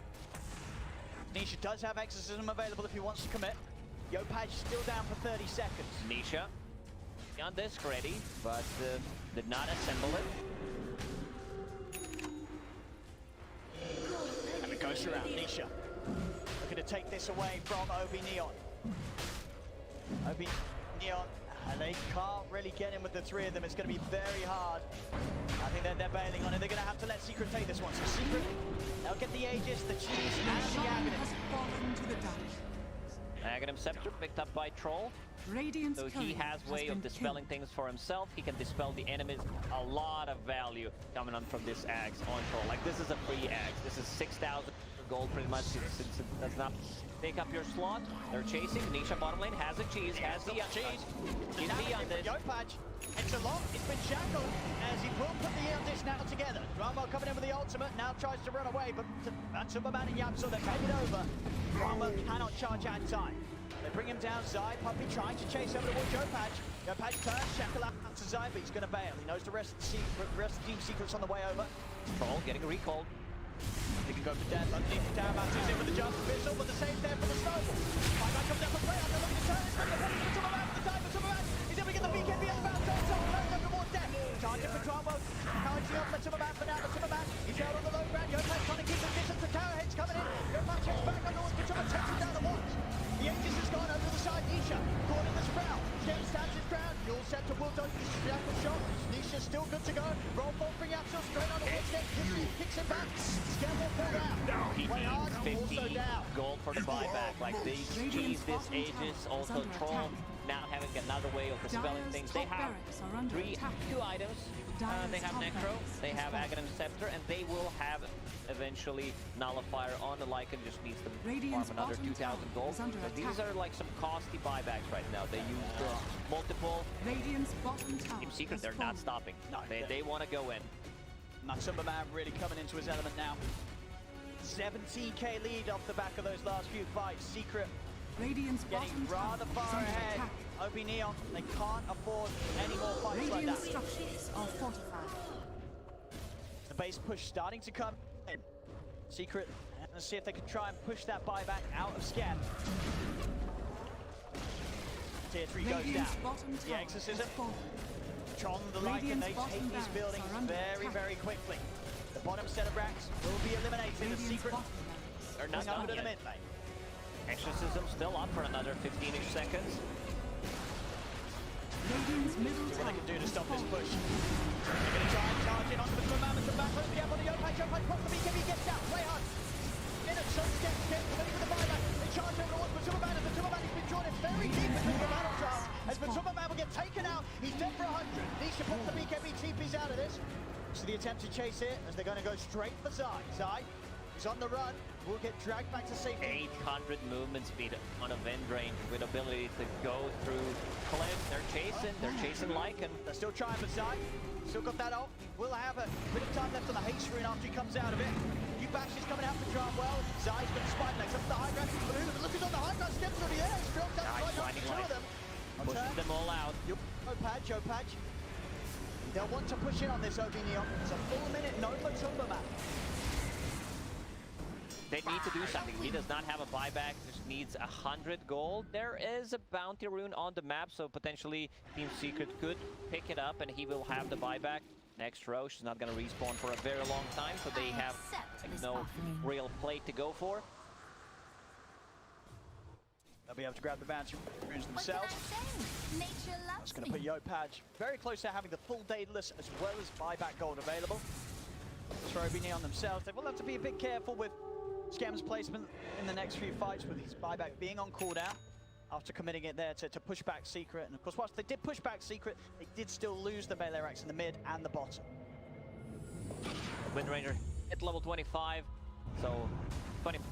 Nisha does have Exorcism available if he wants to commit. Yopaj still down for 30 seconds. Nisha on this ready, but did not assemble it. And it goes around. Nisha looking to take this away from Neon. Neon, and they can't really get in with the three of them. It's going to be very hard. I think they're bailing on it. They're going to have to let Secret take this one. So Secret, they'll get the Aegis, the Cheese, and the Shaman Aghanim. has fallen to the dark. Aghanim Scepter picked up by Troll. Radiant's So he courier has way been of dispelling killed. things for himself. He can dispel the enemies. A lot of value coming on from this Axe on Troll. Like, this is a free Axe. This is 6,000 gold pretty much since it does not take up your slot. They're chasing. Nisha bottom lane has a cheese, has the cheese. He's beyond this. Yopaj, it's a lot. It's been shackled as he will put the this now together. Jaunuel coming in with the ultimate, now tries to run away, but MATUMBAMAN and YapzOr, they're taking it over. Jaunuel cannot charge out in time. They bring him down. Zai, Puppey trying to chase over towards Yopaj. Yopaj turns, shackle out to Zai, but he's going to bail. He knows the rest of the team Secret's on the way over. Troll getting a recall. They can go for Deth underneath the tower. Matu's in with the jump pistol, but the save there for the snowball. Buyback comes down for PlayHard. They're looking to turn. It's bringing the MATUMBAMAN for the time. MATUMBAMAN is able to get the BKB at the bounce. Turns up towards Deth. Charging for Jaunuel. Encouraging up MATUMBAMAN for now. MATUMBAMAN, he's held on the low ground. Yopaj trying to keep the distance. The tower head's coming in. Yopaj checks back underwards. MATUMBAMAN takes him down the watch. The Aegis has gone over the side. Nisha caught in the sprout. Skem stands his ground. You'll set to will dodge the shackle shot. Nisha still good to go. Roll ball for YapzOr straight on the watch. Kicks him back. Skem will fall down. He PlayHard needs also 50 down. gold for the buyback. Like, these cheese, this Aegis, also Troll, now having another way of dispelling Dire's things. They top have barracks are under attack. two items. They have Dire's top Necro, barracks they is have fallen. Aghanim Scepter, and they will have eventually Nullifier on the Lycan. Just needs to Radiant's farm another bottom 2,000 tower gold. is under So these attack. are like some costly buybacks right now. They use multiple. Radiant's bottom tower Team Secret, has they're fallen. not stopping. No, They want to go in. MATUMBAMAN really coming into his element now. 17k lead off the back of those last few fights. Secret Radiant's getting bottom rather tower far is under ahead. attack. Neon, they can't afford any more fights like Radiant that. structures are fortified. The base push starting to come in. Secret, let's see if they can try and push that buyback out of skem. Tier 3 goes down. The exorcism. Tron, the Lycan, they take these buildings very quickly. The bottom set of racks will be eliminated. The Secret are not going up to done the yet. mid lane. Exorcism still up for another 15-ish seconds. Radiant's middle See what they tower can do to stop this is push. They're going to try and charge in onto the MATUMBAMAN. Come back on the up on the Yopaj. Yopaj pops the BKB, gets out. PlayHard. Minutes, so skem ready for the buyback. They charge over towards MATUMBAMAN, and MATUMBAMAN has been drawn in very deep into the battle trap. As MATUMBAMAN will get taken out, he's dead for 100. Nisha pops the BKB, TP's out of this. So the attempt to chase it, as they're going to go straight for Zai. Zai is on the run, will get dragged back to safety. 800 movement speed on a wind range with ability to go through cliff. They're chasing Lycan. They're still trying for Zai. Still got that ult. Will have a bit of time left on the haste rune after he comes out of it. Yopaj is coming out for Jaunuel. Zai's got spine legs up to the high ground. Look who's on the high ground. Skem's already there. He's dropped down the side. Two of them. Pushes them all out. Yopaj. They'll want to push in on this OB Neon. It's a full minute, no MATUMBAMAN. They need to do something. He does not have a buyback, just needs 100 gold. There is a bounty rune on the map, so potentially Team Secret could pick it up and he will have the buyback. Next Roche is not going to respawn for a very long time, so they have no real play to go for. They'll be able to grab the bounty runes themselves. Nature loves That's going to put Yopaj very close to having the full daedalus as well as buyback gold available. For OB Neon themselves, they will have to be a bit careful with skem's placement in the next few fights, with his buyback being on cooldown after committing it there to push back Secret. And of course, whilst they did push back Secret, they did still lose the melee racks in the mid and the bottom. Wind Ranger at level 25, so 25%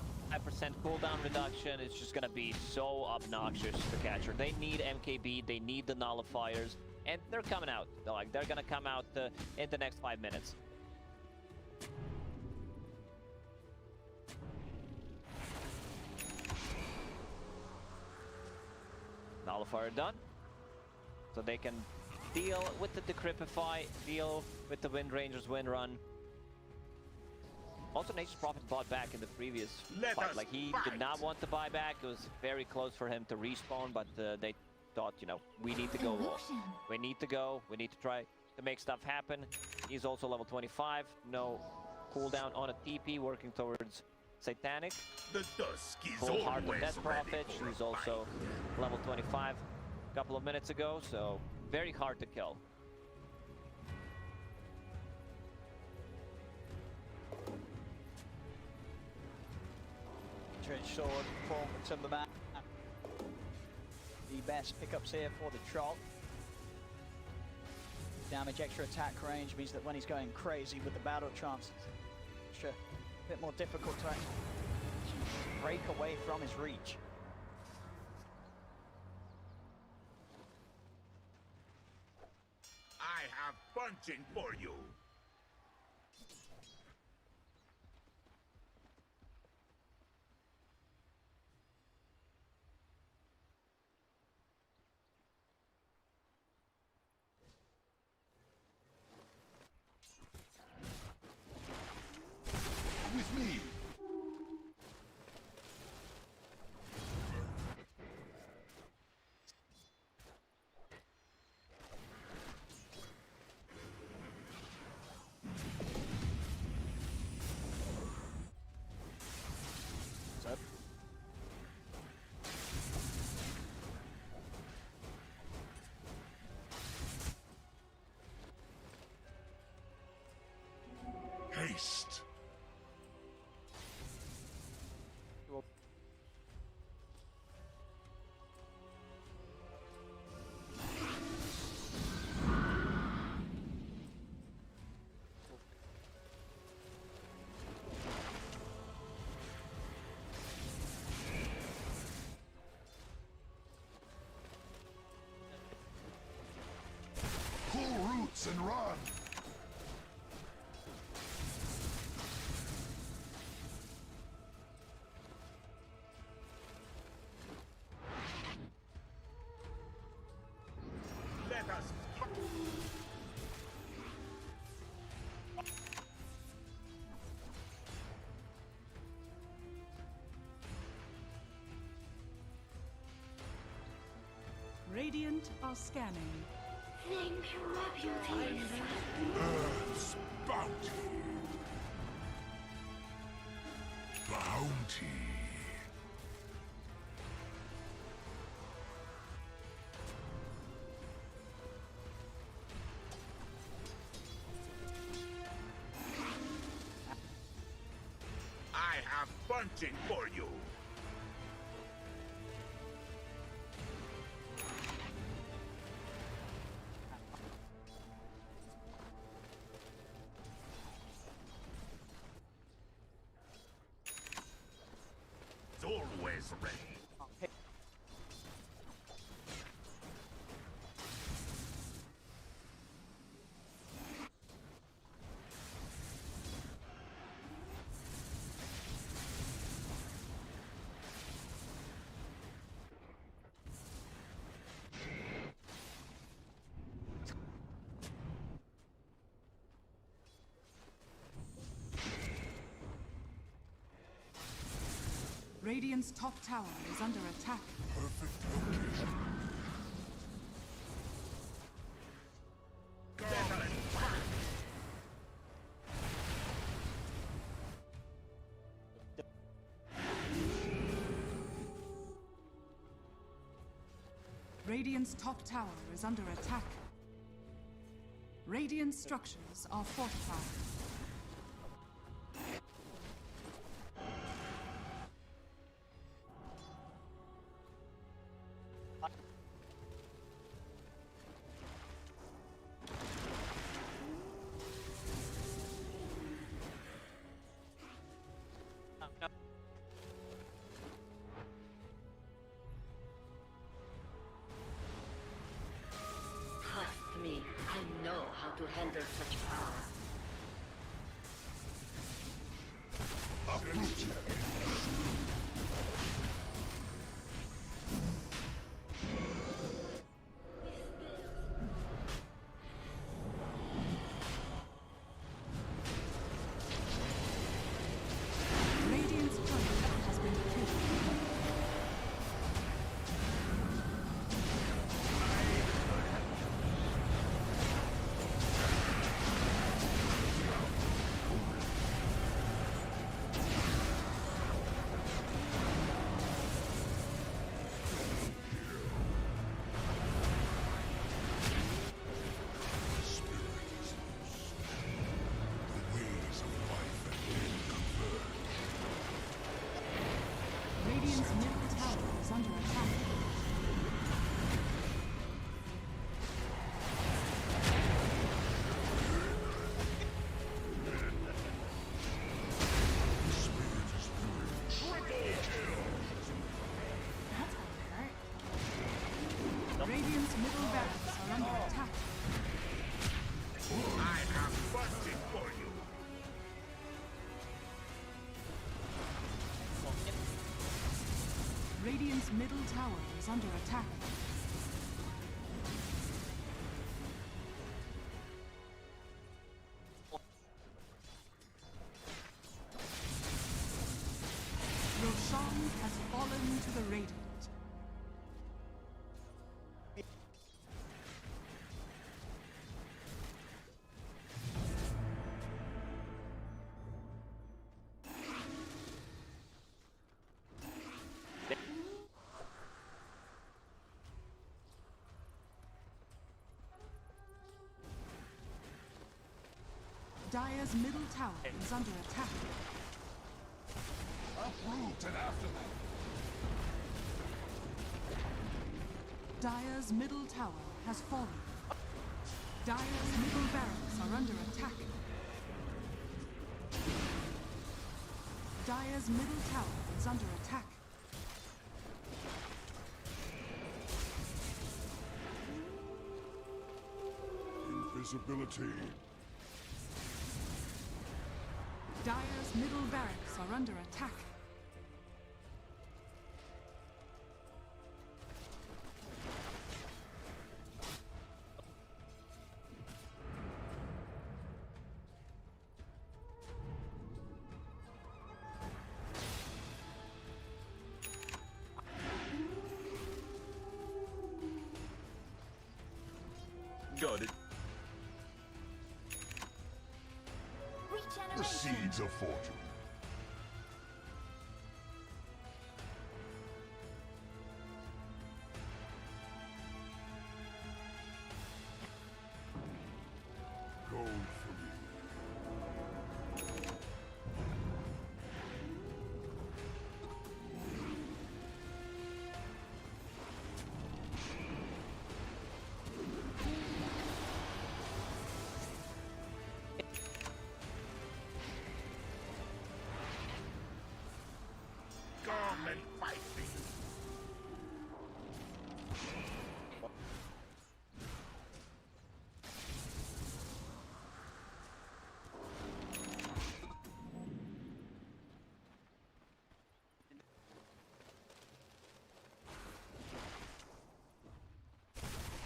cooldown reduction is just gonna be so obnoxious to Catcher. They need MKB, they need the nullifiers, and they're coming out. They're gonna come out in the next 5 minutes. Nullifier done, so they can deal with the Decrypify, deal with the Wind Ranger's Wind Run. Also, Nature's Prophet bought back in the previous fight. Like, he did not want to buy back. It was very close for him to respawn, but they thought, you know, we need to go all. We need to go. We need to try to make stuff happen. He's also level 25. No cooldown on a TP, working towards Satanic. The dusk is Full heart of always Death ready Prophet. for a She's also level 25 a couple of minutes ago, so very hard to kill. Trench sword for MATUMBAMAN. The best pickups here for the Troll. Damage, extra attack range means that when he's going crazy with the battle trance, it's a bit more difficult to actually break away from his reach. I have punching for you. With me. Haste. Pull roots and run. Let us Radiant are scanning. Thank you, my beauties. Earth's bounty. Bounty. I have punching for you. It's always ready. Radiant's top tower is under attack. Perfect location. Radiant's top tower is under attack. Radiant structures are fortified. Trust me, I know how to handle such power. Radiant's turret has been killed. Radiant's middle tower is under attack. Radiant's middle barracks are under attack. I have punching for you. Radiant's middle tower is under attack. Roshan has fallen to the Radiant. Dire's middle tower is under attack. Uproot and aftermath. Dire's middle tower has fallen. Dire's middle barracks are under attack. Dire's middle tower is under attack. Invisibility. Dire's middle barracks are under attack. got it. The seeds of fortune. Gold for me. Come and fight me.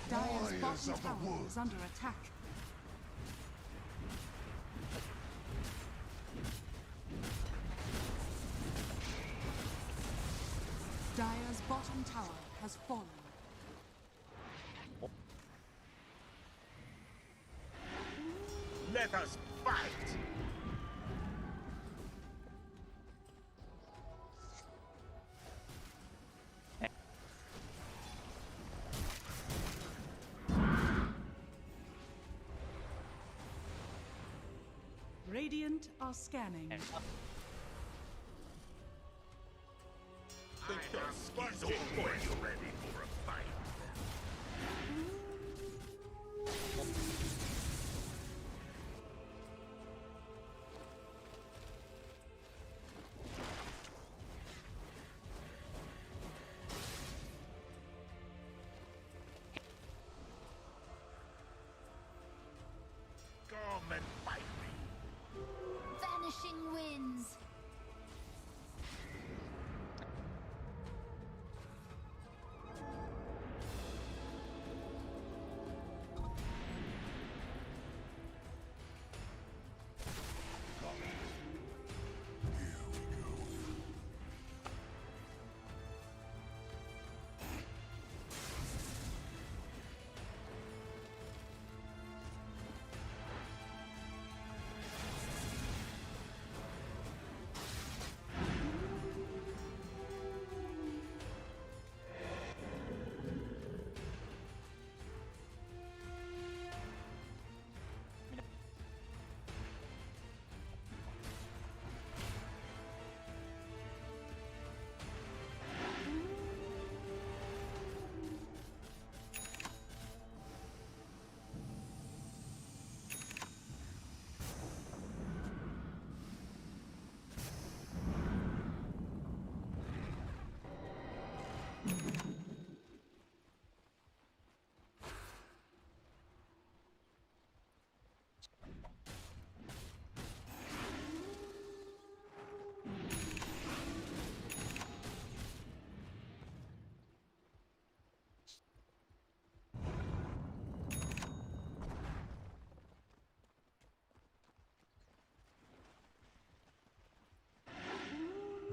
Dire's Warriors bottom of the tower wood. is under attack. Dire's bottom tower has fallen. Let us fight. Radiant are scanning. I have punching points. You ready for a fight? Come and fight me. Vanishing winds.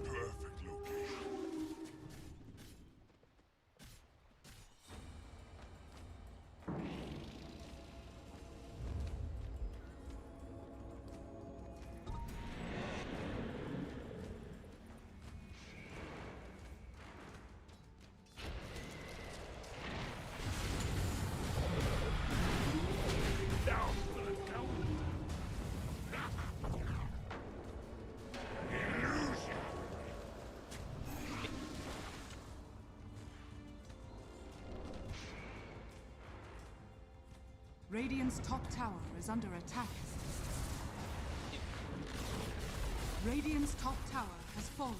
Perfect location. Down for the count. Illusion. Radiant's top tower is under attack. Radiant's top tower has fallen.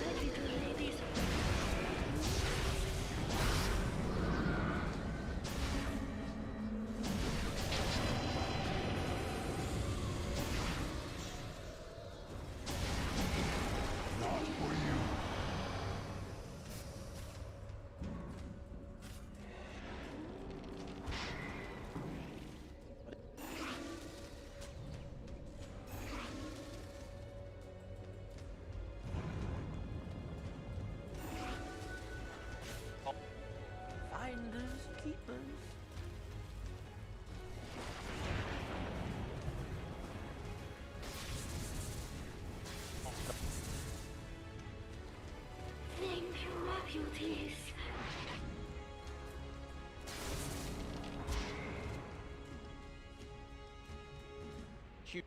Ready to lay this. Not for you. duties. Shoot.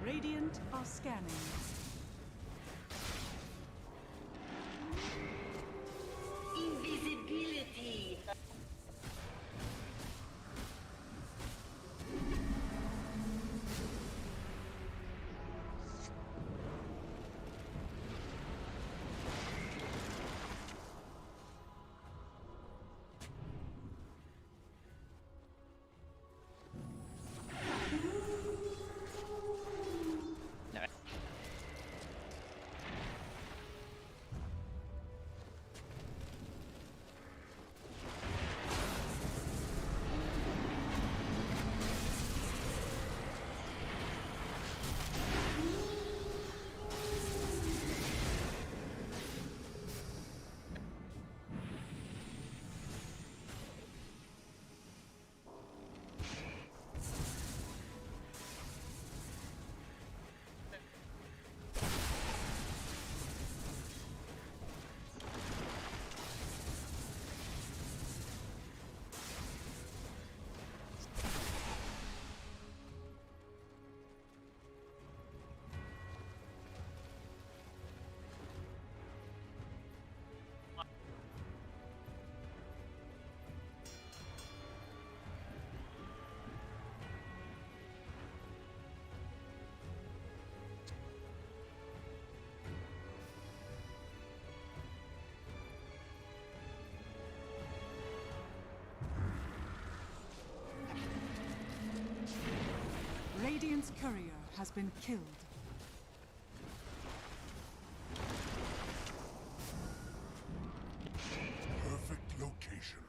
Radiant are scanning. Invisibility. Radiant's courier has been killed. Perfect location.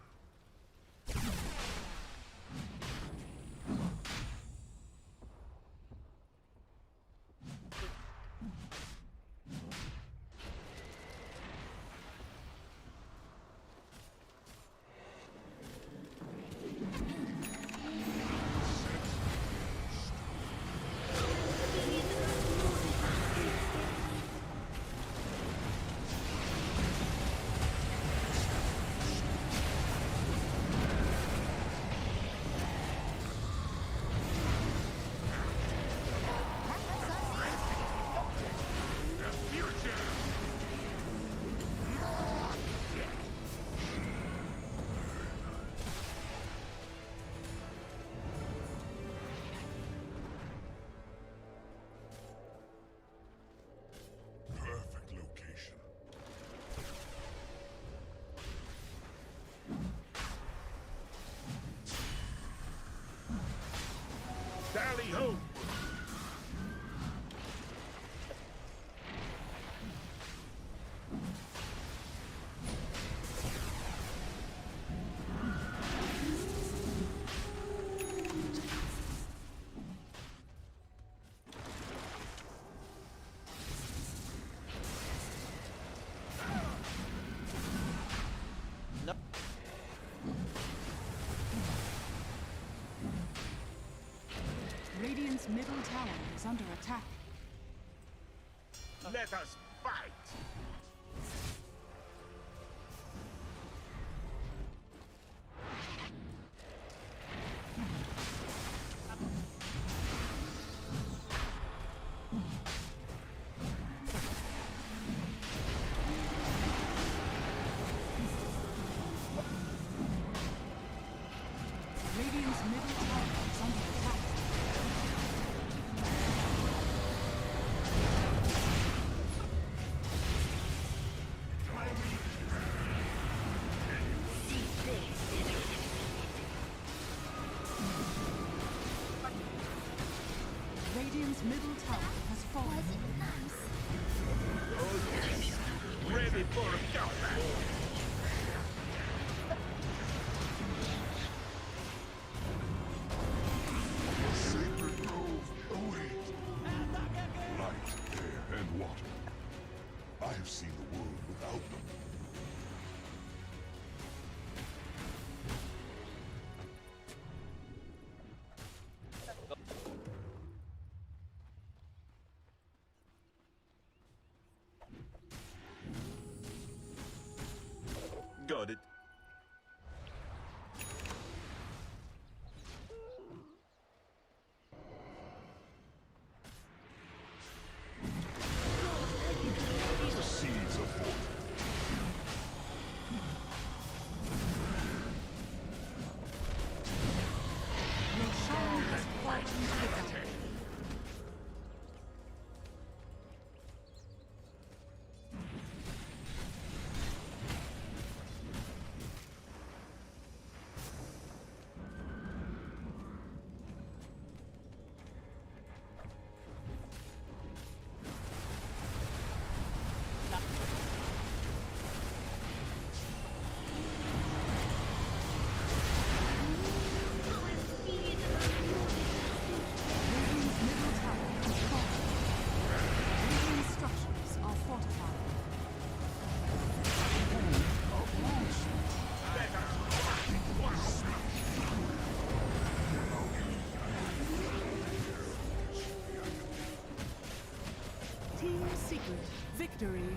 Perfect location. Tally ho! Nope. Radiant's middle tower is under attack. Let us fight! Radiant's middle tower is under attack. Radiant's middle tower has fallen. Ready! ready for a comeback. The sacred grove awaits. Light, air, and water. I have seen the world without them. Got it. The seeds of water. Your shrine has fallen to the ground. Radiant's middle tower has fallen. Radiant structures are fortified. Team Secret victory.